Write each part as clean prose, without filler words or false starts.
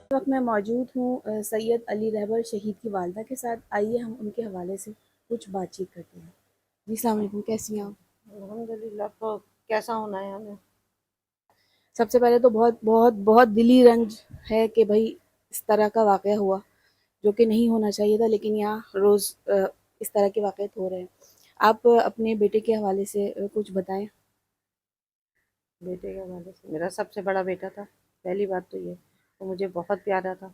इस वक्त मैं मौजूद हूँ सैयद अली रहबर शहीद की वालदा के साथ। आइए हम उनके हवाले से कुछ बातचीत करते हैं। जी अस्सलाम वालेकुम, कैसी हैं आप? अल्हम्दुलिल्लाह। तो कैसा होना है हमें? सबसे पहले तो बहुत बहुत बहुत दिली रंज है कि भाई इस तरह का वाक़या हुआ जो कि नहीं होना चाहिए था, लेकिन यहाँ रोज़ इस तरह के वाक़यात हो रहे हैं। आप अपने बेटे के हवाले से कुछ बताएं। बेटे के हवाले से, मेरा सबसे बड़ा बेटा था। पहली बात तो ये, वो मुझे बहुत प्यारा था।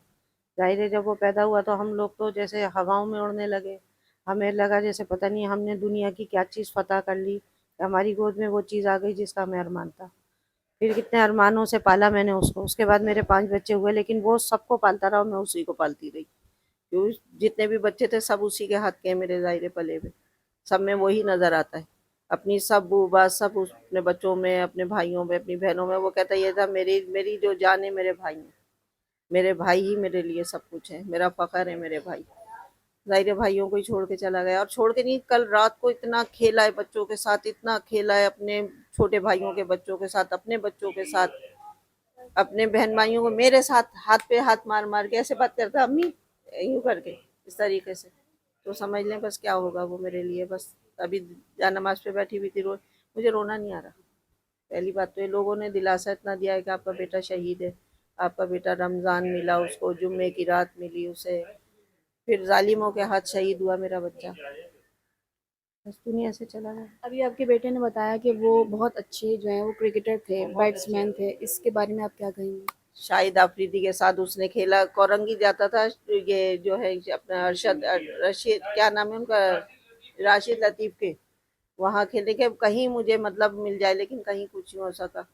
ज़ाहिर है, जब वो पैदा हुआ तो हम लोग तो जैसे हवाओं में उड़ने लगे। हमें लगा जैसे पता नहीं हमने दुनिया की क्या चीज़ फ़तह कर ली, हमारी गोद में वो चीज़ आ गई जिसका हमें अरमान था। फिर कितने अरमानों से पाला मैंने उसको। उसके बाद मेरे 5 बच्चे हुए, लेकिन वो सबको पालता रहा और मैं उसी को पालती रही। क्यों, जितने भी बच्चे थे सब उसी के हाथ के हैं मेरे, ज़ाहिर पले हुए। सब में वही नज़र आता है। अपनी सब बात सब अपने बच्चों में, अपने भाइयों में, अपनी बहनों में। वो कहता ये था, मेरी मेरी जो जान है मेरे भाई हैं। मेरे भाई ही मेरे लिए सब कुछ है, मेरा फ़ख्र है मेरे भाई। ज़ाहिर है, भाइयों को ही छोड़ के चला गया। और छोड़ के नहीं, कल रात को इतना खेला है बच्चों के साथ, इतना खेला है अपने छोटे भाइयों के बच्चों के साथ, अपने बच्चों के साथ, अपने बहन भाइयों को मेरे साथ हाथ पे हाथ मार मार के ऐसे बात करता, अम्मी यूँ करके, इस तरीके से। तो समझ लें बस क्या होगा वो मेरे लिए। बस अभी नमाज पे बैठी हुई थी, मुझे रोना नहीं आ रहा। पहली बात तो ये लोगों ने दिलासा इतना दिया है कि आपका बेटा शहीद है, आपका बेटा रमज़ान मिला उसको, जुम्मे की रात मिली उसे, फिर जालिमों के हाथ शहीद हुआ मेरा बच्चा। बस दुनिया से चला गया। अभी आपके बेटे ने बताया कि वो बहुत अच्छे जो हैं वो क्रिकेटर थे, बैट्समैन थे। इसके बारे में आप क्या कहेंगे? शाहिद आफरीदी के साथ उसने खेला, कोरंगी जाता था। ये जो है अपना अरशद रशीद, क्या नाम है उनका, राशिद लतीफ़ के वहाँ खेलने के कहीं मुझे मतलब मिल जाए, लेकिन कहीं कुछ नहीं हो सका।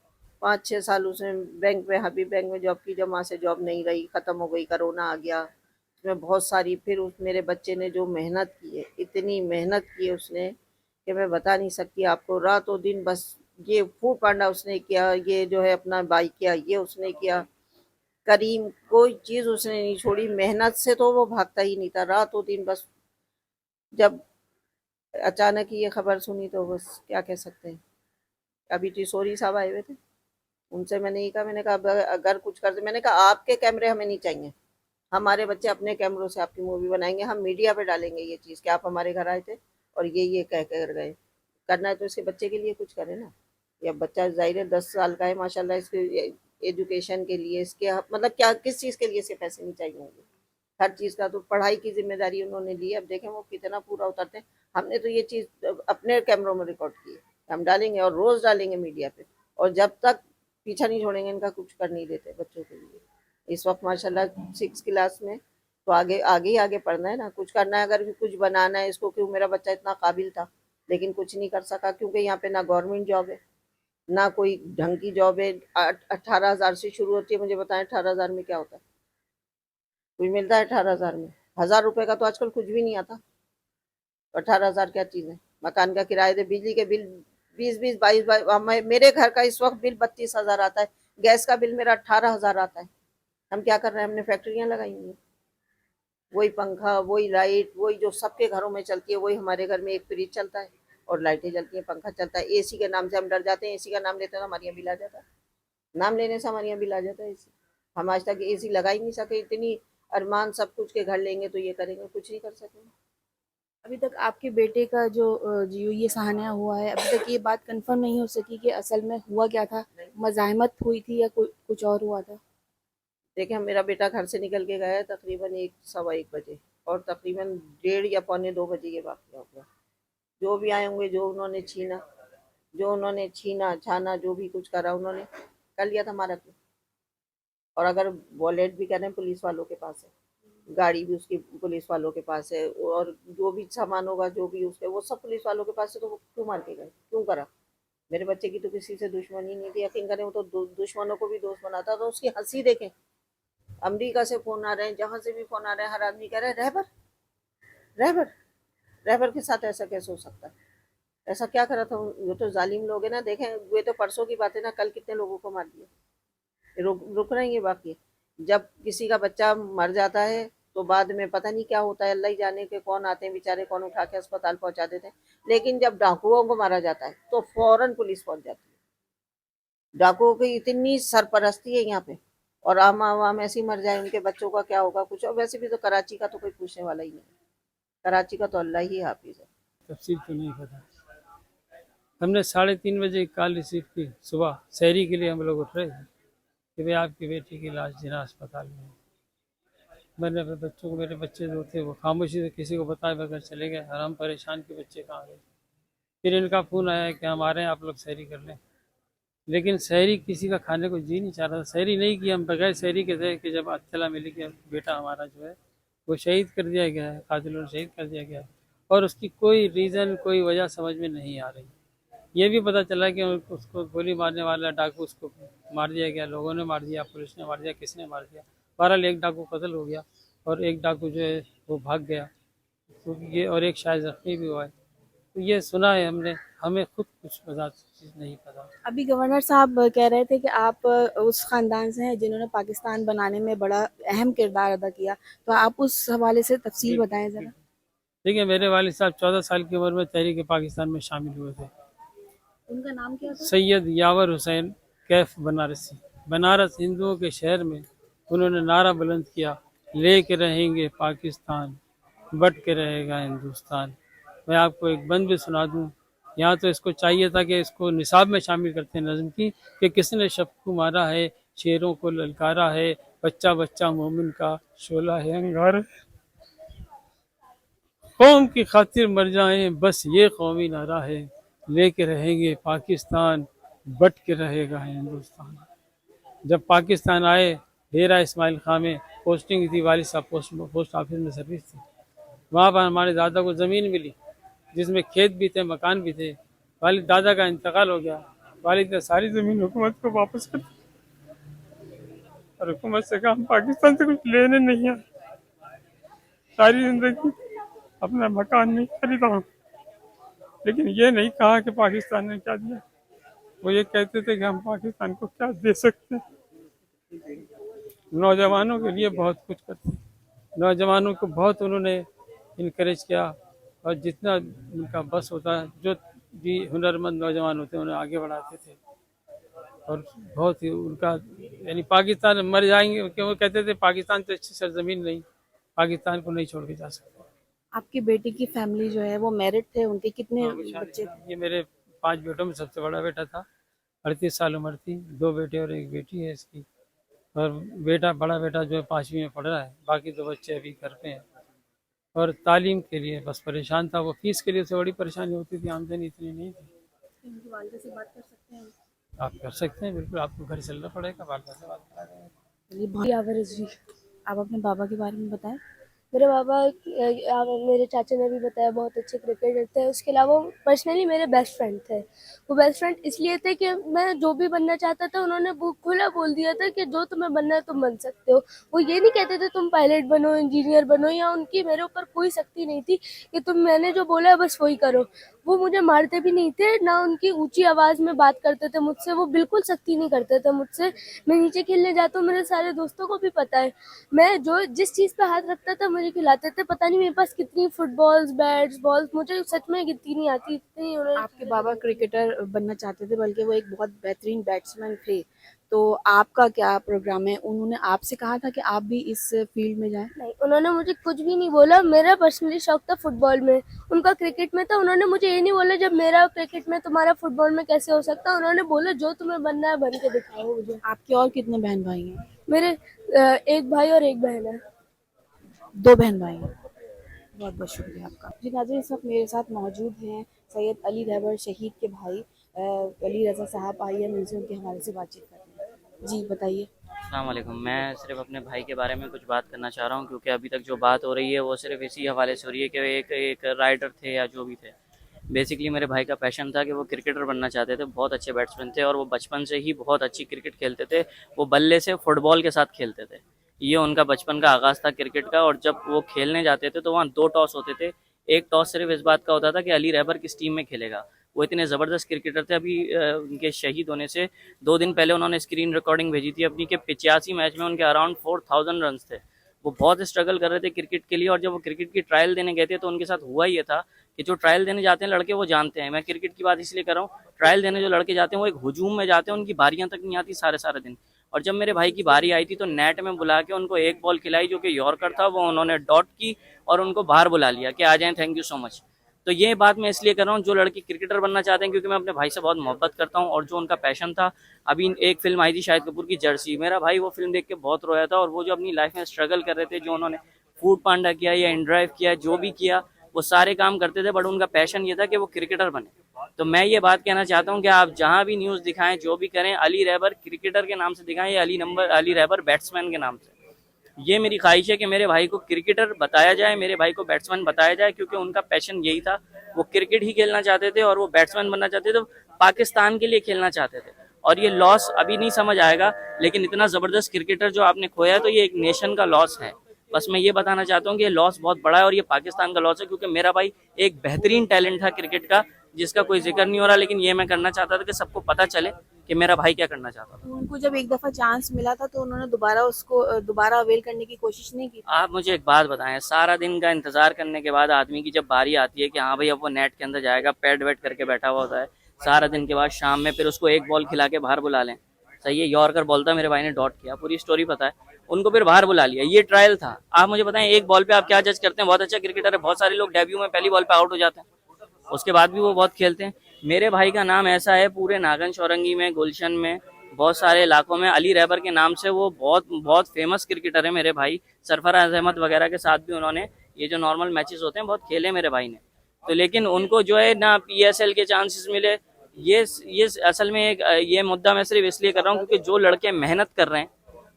5-6 साल उसने बैंक में, हबीब बैंक में जॉब की, जब वहाँ से जॉब नहीं रही, ख़त्म हो गई, कोरोना आ गया। उसमें बहुत सारी, फिर उस मेरे बच्चे ने जो मेहनत की है, इतनी मेहनत की है उसने कि मैं बता नहीं सकती आपको। रातों दिन बस ये फूड पांडा उसने किया, ये जो है अपना बाई किया, ये उसने किया। करीम कोई चीज़ उसने नहीं छोड़ी, मेहनत से तो वो भागता ही नहीं था रातों दिन। बस जब अचानक ही ये खबर सुनी तो बस क्या कह सकते हैं। अभी टिसोरी साहब आए हुए थे, उनसे मैंने ये कहा, मैंने कहा अगर कुछ करते, मैंने कहा आपके कैमरे हमें नहीं चाहिए, हमारे बच्चे अपने कैमरों से आपकी मूवी बनाएंगे, हम मीडिया पे डालेंगे ये चीज़ कि आप हमारे घर आए थे और ये कह कर गए। करना है तो इसके बच्चे के लिए कुछ करें ना। या बच्चा ज़ाहिर है 10 साल का है माशाल्लाह, इसके एजुकेशन के लिए, इसके मतलब क्या किस चीज़ के लिए इसके पैसे नहीं चाहिए होंगे। हर चीज़ का तो पढ़ाई की जिम्मेदारी उन्होंने ली है। अब देखें वो कितना पूरा उतरते हैं। हमने तो ये चीज़ अपने कैमरों में रिकॉर्ड की है, हम डालेंगे और रोज़ डालेंगे मीडिया पे। और जब तक पीछा नहीं छोड़ेंगे, इनका कुछ कर नहीं देते बच्चों के लिए। इस वक्त माशाल्लाह 6 क्लास में, तो आगे आगे ही आगे पढ़ना है ना, कुछ करना है, अगर भी कुछ बनाना है इसको। क्यों, मेरा बच्चा इतना काबिल था लेकिन कुछ नहीं कर सका, क्योंकि यहाँ पे ना गवर्नमेंट जॉब है, ना कोई ढंग की जॉब है। 18,000 से शुरू होती है। मुझे बताएं 18,000 में क्या होता है? कुछ मिलता है 18,000 में? 1,000 रुपए का तो आजकल कुछ भी नहीं आता। 18,000 क्या चीज़ है? मकान का किराया दे, बिजली के बिल 20-20, 22-22। मेरे घर का इस वक्त बिल 32,000 आता है। गैस का बिल मेरा 18,000 आता है। हम क्या कर रहे हैं? हमने फैक्ट्रियां लगाई हुई हैं। वही पंखा, वही लाइट, वही जो सबके घरों में चलती है, वही हमारे घर में एक फ्रिज चलता है और लाइटें जलती हैं, पंखा चलता है। एसी के नाम से हम डर जाते हैं, एसी का नाम लेते हैं तो हमारे यहाँ बिल आ जाता है। नाम लेने से हमारे यहाँ बिल आ जाता है एसी। हम आज तक एसी लगा ही नहीं सके। इतनी अरमान सब कुछ के घर लेंगे तो ये करेंगे, कुछ नहीं कर सकेंगे। अभी तक आपके बेटे का जो ये साहना हुआ है, अभी तक ये बात कंफर्म नहीं हो सकी कि असल में हुआ क्या था। मज़ाहमत हुई थी या कुछ और हुआ था? देखिए, मेरा बेटा घर से निकल के गया है तकरीबन 1, 1:15 बजे, और तकरीबन 1:30 या 1:45 ये वाक़या हो गया। जो भी आए होंगे, जो उन्होंने छीना, जो उन्होंने छीना छाना, जो भी कुछ करा उन्होंने कर लिया था हमारा क्यों। और अगर वॉलेट भी करें पुलिस वालों के पास है, गाड़ी भी उसकी पुलिस वालों के पास है, और जो भी सामान होगा जो भी उसके वो सब पुलिस वालों के पास है, तो वो क्यों मार के गए, क्यों करा? मेरे बच्चे की तो किसी से दुश्मनी नहीं थी, यकीन करें वो तो दुश्मनों को भी दोस्त बनाता, तो उसकी हंसी देखें। अमेरिका से फोन आ रहे हैं, जहां से भी फोन आ रहे हैं, हर आदमी कह रहा है रहबर रहबर। रहबर के साथ ऐसा कैसे हो सकता है? ऐसा क्या करा था? वो तो जालिम लोग है ना, देखें वे तो परसों की बात है ना, कल कितने लोगों को मार दिया। रुक रहेंगे बाकी? जब किसी का बच्चा मर जाता है तो बाद में पता नहीं क्या होता है, अल्लाह ही जाने के कौन आते हैं बेचारे, कौन उठा के अस्पताल पहुंचा देते हैं। लेकिन जब डाकुओं को मारा जाता है तो फौरन पुलिस पहुंच जाती है। डाकुओं की इतनी सरपरस्ती है यहाँ पे, और आम आवाम ऐसे ही मर जाए, उनके बच्चों का क्या होगा कुछ। और वैसे भी तो कराची का तो कोई पूछने वाला ही नहीं है, कराची का तो अल्लाह ही हाफिज है। तफसील तो नहीं पता। हमने 3:30 बजे कॉल रिसीव की, सुबह शहरी के लिए हम लोग उठ रहे थे कि भाई आपकी बेटी की लाश जिना अस्पताल में है। मैंने अपने बच्चों को, मेरे बच्चे जो थे वो खामोशी से किसी को बताए बगैर चले गए, और हम परेशान के बच्चे कहाँ गए। फिर इनका फ़ोन आया कि हम आ रहे हैं, आप लोग शहरी कर लें। लेकिन शहरी किसी का खाने को जी नहीं चाह रहा था। शहरी नहीं किया, हम बगैर शहरी के थे कि जब इत्तला मिली कि बेटा हमारा जो है वो शहीद कर दिया गया है, कातिलों ने शहीद कर दिया गया है, और उसकी कोई रीज़न, कोई वजह समझ में नहीं आ रही। ये भी पता चला कि उसको गोली मारने वाला डाकू, उसको मार दिया गया, लोगों ने मार दिया, पुलिस ने मार दिया, किसने मार दिया। बहरहाल एक डाकू कत्ल हो गया और एक डाकू जो है वो भाग गया, तो ये, और एक शायद जख्मी भी हुआ है। तो ये सुना है हमने, हमें खुद कुछ पता चीज़ नहीं पता। अभी गवर्नर साहब कह रहे थे कि आप उस ख़ानदान से हैं जिन्होंने पाकिस्तान बनाने में बड़ा अहम किरदार अदा किया, तो आप उस हवाले से तफसील बताएं ज़रा। देखिए, मेरे वालिद साहब 14 साल की उम्र में तहरीक पाकिस्तान में शामिल हुए थे। उनका नाम क्या था? सैयद यावर हुसैन कैफ बनारसी। बनारस हिंदुओं के शहर में उन्होंने नारा बुलंद किया, लेके रहेंगे पाकिस्तान, बट के रहेगा हिंदुस्तान। मैं आपको एक बंद भी सुना दूं, यहाँ तो इसको चाहिए था कि इसको निसाब में शामिल करते हैं नज़म की, कि किसने शब को मारा है, शेरों को ललकारा है, बच्चा बच्चा मोमिन का शोला है अंगार, कौम की खातिर मर जाएं बस ये कौमी नारा है, लेके रहेंगे पाकिस्तान, बट के रहेगा हिंदुस्तान। जब पाकिस्तान आए, डेरा इस्माइल खां में पोस्टिंग थी, वालिद साहब पोस्ट ऑफिस में सर्विस थी। वहाँ पर हमारे दादा को ज़मीन मिली जिसमें खेत भी थे, मकान भी थे। वालिद दादा का इंतकाल हो गया, वालिद ने सारी ज़मीन हुकूमत को वापस कर दी, और हुकूमत से कहा हम पाकिस्तान से कुछ लेने नहीं आए, सारी ज़िंदगी अपना मकान नहीं खरीदा हूँ। लेकिन ये नहीं कहा कि पाकिस्तान ने क्या दिया, वो ये कहते थे कि हम पाकिस्तान को क्या दे सकते हैं। नौजवानों के लिए बहुत कुछ करते हैं, नौजवानों को बहुत उन्होंने इनकरेज किया, और जितना उनका बस होता है, जो भी हुनरमंद नौजवान होते हैं उन्हें आगे बढ़ाते थे। और बहुत ही उनका, यानी पाकिस्तान मर जाएंगे, क्यों वो कहते थे पाकिस्तान से अच्छी सरजमीन नहीं, पाकिस्तान को नहीं छोड़ के जा सकते। आपकी बेटी की फैमिली जो है वो मैरिड थे, उनके कितने हाँ, वो बच्चे थे? ये मेरे 5 बेटों में सबसे बड़ा बेटा था, 38 साल उम्र थी, 2 बेटे और 1 बेटी है इसकी। और बेटा, बड़ा बेटा जो है 5वीं में पढ़ रहा है, बाकी 2 बच्चे अभी घर पे हैं। और तालीम के लिए बस परेशान था, वो फीस के लिए उससे बड़ी परेशानी होती थी, आमदनी इतनी नहीं थी। उनकी वालिदा से बात कर सकते हैं? आप कर सकते हैं, बिल्कुल, आपको घर चलना पड़ेगा, वालिदा से बात करा देंगे। चलिए, बहुत यावर जी, आप अपने बाबा के बारे में बताएं। मेरे बाबा मेरे चाचा ने भी बताया बहुत अच्छे क्रिकेटर थे। उसके अलावा पर्सनली मेरे बेस्ट फ्रेंड थे। वो बेस्ट फ्रेंड इसलिए थे कि मैं जो भी बनना चाहता था उन्होंने खुला बोल दिया था कि जो तुम्हें बनना है तुम बन सकते हो। वो ये नहीं कहते थे तुम पायलट बनो, इंजीनियर बनो, या उनकी मेरे ऊपर कोई सख्ती नहीं थी कि तुम मैंने जो बोला है बस वही करो। वो मुझे मारते भी नहीं थे, ना उनकी ऊंची आवाज़ में बात करते थे मुझसे। वो बिल्कुल सख्ती नहीं करते थे मुझसे। मैं नीचे खेलने जाता हूँ, मेरे सारे दोस्तों को भी पता है, मैं जो जिस चीज़ पे हाथ रखता था मुझे खिलाते थे। पता नहीं मेरे पास कितनी फुटबॉल्स, बैट्स, बॉल्स, मुझे सच में गिनती नहीं आती, इतनी उन्होंने। आपके बाबा क्रिकेटर बनना चाहते थे, बल्कि वो एक बहुत बेहतरीन बैट्समैन थे, तो आपका क्या प्रोग्राम है? उन्होंने आपसे कहा था कि आप भी इस फील्ड में जाएं? नहीं, उन्होंने मुझे कुछ भी नहीं बोला। मेरा पर्सनली शौक था फुटबॉल में, उनका क्रिकेट में था। उन्होंने मुझे ये नहीं बोला जब मेरा क्रिकेट में तुम्हारा फुटबॉल में कैसे हो सकता। उन्होंने बोला जो तुम्हें बनना है बन के दिखाओ मुझे। आपके और कितने बहन भाई हैं? मेरे एक भाई और एक बहन है। 2 बहन भाई हैं। बहुत बहुत शुक्रिया आपका जी। नाज़रीन, इस वक्त मेरे साथ मौजूद हैं सैयद अली रहबर शहीद के भाई अली रज़ा साहब। आइए हम उनसे उनके हवाले से बातचीत करते हैं। जी बताइए। अस्सलाम वालेकुम। मैं सिर्फ़ अपने भाई के बारे में कुछ बात करना चाह रहा हूँ, क्योंकि अभी तक जो बात हो रही है वो सिर्फ़ इसी हवाले से हो रही है कि एक एक राइडर थे या जो भी थे। बेसिकली मेरे भाई का पैशन था कि वो क्रिकेटर बनना चाहते थे, बहुत अच्छे बैट्समैन थे और वो बचपन से ही बहुत अच्छी क्रिकेट खेलते थे। वो बल्ले से फुटबॉल के साथ खेलते थे। ये उनका बचपन का आगाज़ था क्रिकेट का, और जब वो खेलने जाते थे तो वहाँ 2 टॉस होते थे। एक टॉस सिर्फ़ इस बात का होता था कि अली रहबर किस टीम में खेलेगा। वो इतने ज़बरदस्त क्रिकेटर थे, अभी उनके शहीद होने से 2 दिन पहले उन्होंने स्क्रीन रिकॉर्डिंग भेजी थी अपनी कि 85 मैच में उनके अराउंड 4000 रन्स थे। वो बहुत स्ट्रगल कर रहे थे क्रिकेट के लिए, और जब वो क्रिकेट की ट्रायल देने गए थे तो उनके साथ हुआ ये था कि जो ट्रायल देने जाते हैं लड़के वो जानते हैं, मैं क्रिकेट की बात इसलिए कर रहा हूँ, ट्रायल देने जो लड़के जाते हैं वो एक हुजूम में जाते हैं, उनकी बारियां तक नहीं आती सारे दिन। और जब मेरे भाई की बारी आई थी तो नेट में बुला के उनको एक बॉल खिलाई जो कि यॉर्कर था, वो उन्होंने डॉट की और उनको बाहर बुला लिया कि आ जाएं, थैंक यू सो मच। तो ये बात मैं इसलिए कर रहा हूँ, जो लड़के क्रिकेटर बनना चाहते हैं, क्योंकि मैं अपने भाई से बहुत मोहब्बत करता हूँ, और जो उनका पैशन था, अभी एक फिल्म आई थी शाहिद कपूर की जर्सी, मेरा भाई वो फिल्म देख के बहुत रोया था। और वो जो अपनी लाइफ में स्ट्रगल कर रहे थे, जो उन्होंने फूड पांडा किया या इनड्राइव किया, जो भी किया, वो सारे काम करते थे, बट उनका पैशन ये था कि वो क्रिकेटर बने। तो मैं ये बात कहना चाहता हूँ कि आप जहाँ भी न्यूज़ दिखाएं, जो भी करें, अली रहबर क्रिकेटर के नाम से दिखाएं या अली रहबर बैट्समैन के नाम से। ये मेरी ख्वाहिश है कि मेरे भाई को क्रिकेटर बताया जाए, मेरे भाई को बैट्समैन बताया जाए, क्योंकि उनका पैशन यही था। वो क्रिकेट ही खेलना चाहते थे और वो बैट्समैन बनना चाहते थे, तो पाकिस्तान के लिए खेलना चाहते थे। और ये लॉस अभी नहीं समझ आएगा, लेकिन इतना ज़बरदस्त क्रिकेटर जो आपने खोया है, तो ये एक नेशन का लॉस है। बस मैं ये बताना चाहता हूँ कि ये लॉस बहुत बड़ा है और ये पाकिस्तान का लॉस है, क्योंकि मेरा भाई एक बेहतरीन टैलेंट था क्रिकेट का, जिसका कोई जिक्र नहीं हो रहा, लेकिन ये मैं करना चाहता था कि सबको पता चले कि मेरा भाई क्या करना चाहता था। उनको जब एक दफा चांस मिला था तो उन्होंने दोबारा अवेल करने की कोशिश नहीं की? आप मुझे एक बात बताएं, सारा दिन का इंतजार करने के बाद आदमी की जब बारी आती है कि हाँ भाई अब वो नेट के अंदर जाएगा, पैड वेट करके बैठा हुआ होता है सारा दिन के बाद, शाम में फिर उसको एक बॉल खिला के बाहर बुला लें। सही है, यॉर्कर बॉल था, मेरे भाई ने डॉट किया, पूरी स्टोरी पता है, उनको फिर बाहर बुला लिया, ये ट्रायल था। आप मुझे बताएं, एक बॉल पे आप क्या जज करते हैं? बहुत अच्छा क्रिकेटर है, बहुत सारे लोग डेब्यू में पहली बॉल पे आउट हो जाते हैं, उसके बाद भी वो बहुत खेलते हैं। मेरे भाई का नाम ऐसा है पूरे नागन चौरंगी में, गुलशन में, बहुत सारे इलाकों में अली रहबर के नाम से वो बहुत बहुत फेमस क्रिकेटर है मेरे भाई। सरफराज अहमद वगैरह के साथ भी उन्होंने ये जो नॉर्मल मैचेस होते हैं बहुत खेले मेरे भाई ने। तो लेकिन उनको जो है ना पीएसएल के चांसेस मिले, ये असल में एक ये मुद्दा मैं सिर्फ इसलिए कर रहा हूँ क्योंकि जो लड़के मेहनत कर रहे हैं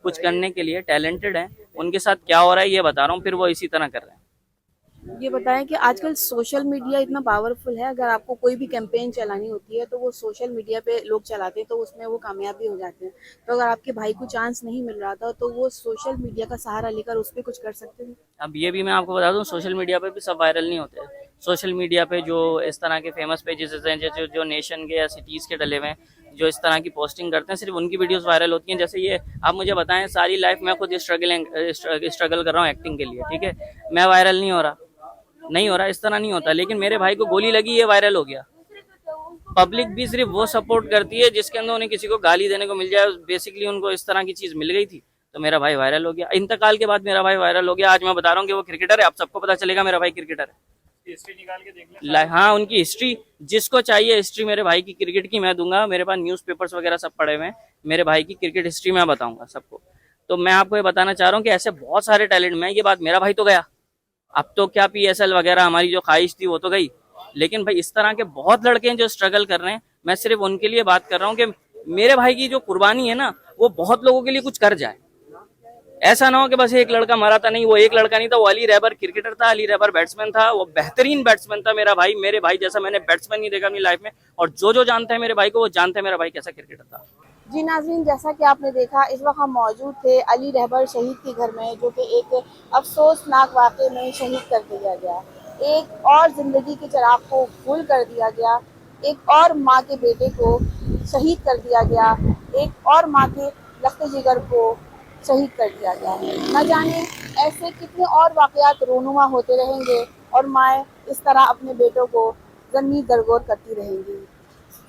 कुछ करने के लिए, टैलेंटेड हैं, उनके साथ क्या हो रहा है ये बता रहा हूँ, फिर वो इसी तरह कर रहे हैं। ये बताएं कि आजकल सोशल मीडिया इतना पावरफुल है, अगर आपको कोई भी कैंपेन चलानी होती है तो वो सोशल मीडिया पे लोग चलाते हैं, तो उसमें वो कामयाब भी हो जाते हैं। तो अगर आपके भाई को चांस नहीं मिल रहा था तो वो सोशल मीडिया का सहारा लेकर उस पर कुछ कर सकते थे। अब ये भी मैं आपको बता दूं, सोशल मीडिया पे भी सब वायरल नहीं होते। सोशल मीडिया पे जो इस तरह के फेमस पेजेस हैं, जैसे जो नेशन के या सिटीज़ के डले हुए हैं, जो इस तरह की पोस्टिंग करते हैं, सिर्फ उनकी वीडियोस वायरल होती हैं। जैसे ये आप मुझे बताएं, सारी लाइफ मैं खुद स्ट्रगल कर रहा हूँ एक्टिंग के लिए, ठीक है, मैं वायरल नहीं हो रहा, इस तरह नहीं होता। लेकिन मेरे भाई को गोली लगी, ये वायरल हो गया। पब्लिक भी सिर्फ वो सपोर्ट करती है जिसके अंदर उन्हें किसी को गाली देने को मिल जाए। बेसिकली उनको इस तरह की चीज मिल गई थी तो मेरा भाई वायरल हो गया। इंतकाल के बाद मेरा भाई वायरल हो गया। आज मैं बता रहा हूँ कि वो क्रिकेटर है, आप सबको पता चलेगा मेरा भाई क्रिकेटर है। हिस्ट्री निकाल के देख ले। हाँ, उनकी हिस्ट्री, जिसको चाहिए हिस्ट्री मेरे भाई की क्रिकेट की मैं दूंगा। मेरे पास न्यूज़पेपर्स वगैरह सब पड़े हुए हैं, मेरे भाई की क्रिकेट हिस्ट्री मैं बताऊंगा सबको। तो मैं आपको ये बताना चाह रहा हूँ कि ऐसे बहुत सारे टैलेंट में, ये बात मेरा भाई तो गया, अब तो क्या पीएसएल वगैरह हमारी जो ख्वाहिश थी वो तो गई, लेकिन भाई इस तरह के बहुत लड़के हैं जो स्ट्रगल कर रहे हैं। मैं सिर्फ उनके लिए बात कर रहा हूँ कि मेरे भाई की जो कुर्बानी है ना, वो बहुत लोगों के लिए कुछ कर जाए। ऐसा ना हो कि बस एक लड़का मरा था, नहीं, वो एक लड़का नहीं था, वो अली रहबर क्रिकेटर था, अली रहबर बैट्समैन था, वो बेहतरीन बैट्समैन था मेरा भाई। मेरे भाई जैसा मैंने बैट्समैन नहीं देखा अपनी लाइफ में, और जो जानते हैं मेरे भाई को वो जानते हैं मेरा भाई कैसा क्रिकेटर था। जी नाज़रीन, जैसा कि आपने देखा, इस वक्त हम मौजूद थे अली रहबर शहीद के घर में, जो कि एक अफसोसनाक वाक़े में शहीद कर दिया गया। एक और ज़िंदगी के चिराग को गुल कर दिया गया, एक और माँ के बेटे को शहीद कर दिया गया, एक और माँ के लख्त जिगर को शहीद कर दिया गया। न जाने ऐसे कितने और वाक़यात रोनुमा होते रहेंगे और माएँ इस तरह अपने बेटों को ज़मीन दरगोर करती रहेंगी।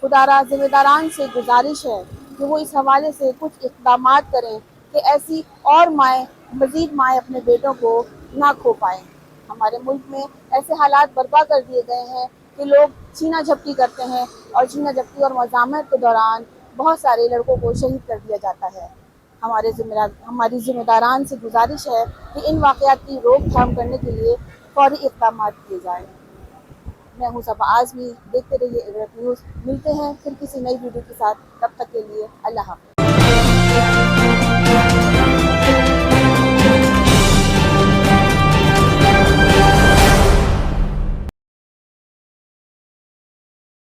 खुदारा ज़िम्मेदारान से गुजारिश है कि वो इस हवाले से कुछ इक़दामात करें कि ऐसी और माएँ, मज़ीद माएँ अपने बेटों को ना खो पाएँ। हमारे मुल्क में ऐसे हालात बर्पा कर दिए गए हैं कि लोग छीना झपटी करते हैं, और छीना झपटी और मज़ामत के दौरान बहुत सारे लड़कों को शहीद कर दिया जाता है। हमारी ज़िम्मेदारान से गुजारिश है कि इन वाक़यात की रोकथाम करने के लिए फौरी इक़दामात किए जाएँ। मैं हूँ सबा आज़मी, देखते रहिए इबरत न्यूज़। मिलते हैं फिर किसी नई वीडियो के साथ, तब तक के लिए अल्लाह हाफ़िज़।